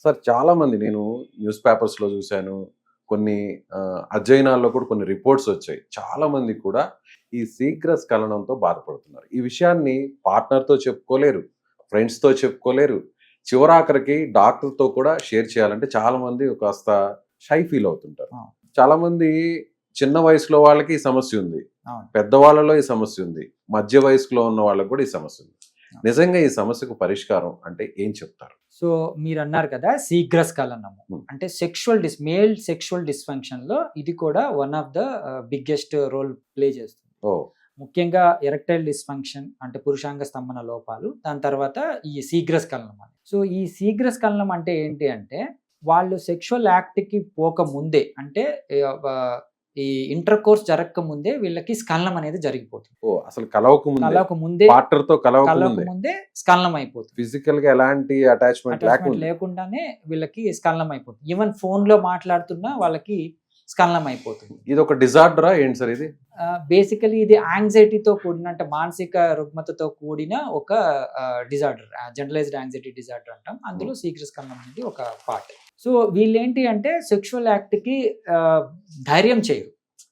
Sir చాలామంది నేను news పేపర్స్‌లో చూసాను. కొన్ని అధ్యయనాల్లో కూడా కొన్ని రిపోర్ట్స్ వచ్చాయి. చాలామంది కూడా ఈ శీఘ్ర స్ఖలనంతో బాధపడుతున్నారు. ఈ విషయాన్ని పార్ట్నర్‌తో చెప్పుకోలేరు, ఫ్రెండ్స్‌తో చెప్పుకోలేరు. చివరాఖరికి డాక్టర్‌తో కూడా షేర్ చేయాలంటే చాలామంది కాస్త షై ఫీల్ అవుతుంటారు. అవును. చాలామంది చిన్న వయసులో వాళ్ళకి ఈ సమస్య ఉంది. అవును. పెద్దవాళ్ళలో ఈ సమస్య ఉంది. మధ్య వయస్కులో ఉన్న వాళ్ళకి కూడా ఈ సమస్య ఉంది. నిజంగా ఈ సమస్యకు పరిష్కారం అంటే ఏం చెప్తారు? సో మీరు అన్నారు కదా శీఘ్రస్ఖలనము హ్మ్. అంటే మేల్ సెక్షువల్ డిస్ఫంక్షన్ లో ఇది కూడా one of the biggest role play చేస్తుంది. ఓహ్! ముఖ్యంగా ఎరెక్టైల్ డిస్ఫంక్షన్ అంటే పురుషాంగ స్తంభన లోపాలు, దాని తర్వాత ఈ శీఘ్రస్ఖలనం అని. సో ఈ శీఘ్రస్ఖలనం అంటే ఏంటి అంటే వాళ్ళు సెక్షువల్ యాక్ట్కి పోక ముందే అంటే ఆ, ఈ ఇంటర్ కోర్స్ జరగక ముందే వీళ్ళకి స్ఖలనం అనేది జరిగిపోతుంది. ఓహ్! అసలు కలవక కలవక ముందే పార్ట్నర్‌తో కలవక ముందే ముందే స్ఖలనం అయిపోతుంది. ఫిజికల్‌గా ఎలాంటి అటాచ్‌మెంట్ అటాచ్మెంట్ లేకుండా. లేకుండానే వీళ్ళకి స్ఖలనం అయిపోతుంది. ఈవెన్ ఫోన్ లో మాట్లాడుతున్నా వాళ్ళకి స్ఖలనం అయిపోతుంది. ఇది ఒక డిజార్డరా ఏంటి సార్ ఇది? బేసికలీ ఇది యాంగ్జైటీతో కూడిన అంటే మానసిక రుగ్మతతో కూడిన ఒక డిజార్డర్, జనరలైజ్డ్ యాంగ్జైటీ డిజార్డర్ అంటాం. అందులో శీఘ్రస్ఖలనం అనేది ఒక పార్ట్. సో వీళ్ళేంటి అంటే సెక్షువల్ యాక్ట్ కి ధైర్యం చేయరు.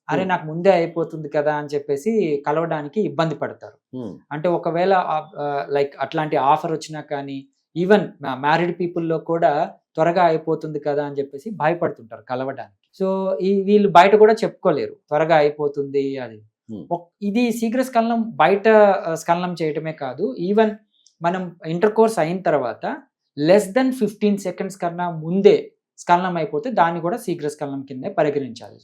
అరే నాకు ముందే అయిపోతుంది కదా అని చెప్పేసి కలవడానికి ఇబ్బంది పడతారు. అంటే ఒకవేళ లైక్ అట్లాంటి ఆఫర్ వచ్చినా కానీ ఈవెన్ మ్యారీడ్ పీపుల్లో కూడా త్వరగా అయిపోతుంది కదా అని చెప్పేసి భయపడుతుంటారు కలవడానికి. సో వీళ్ళు బయట కూడా చెప్పుకోలేరు త్వరగా అయిపోతుంది అది. ఇది శీఘ్ర స్ఖలనం బయట స్ఖలనం చేయటమే కాదు, ఈవెన్ మనం ఇంటర్ కోర్స్ అయిన తర్వాత లెస్ దెన్ 15 seconds కన్నా ముందే స్ఖలనం అయిపోతే దాన్ని కూడా శీఘ్ర స్ఖలనం కింద పరిగణించాలి.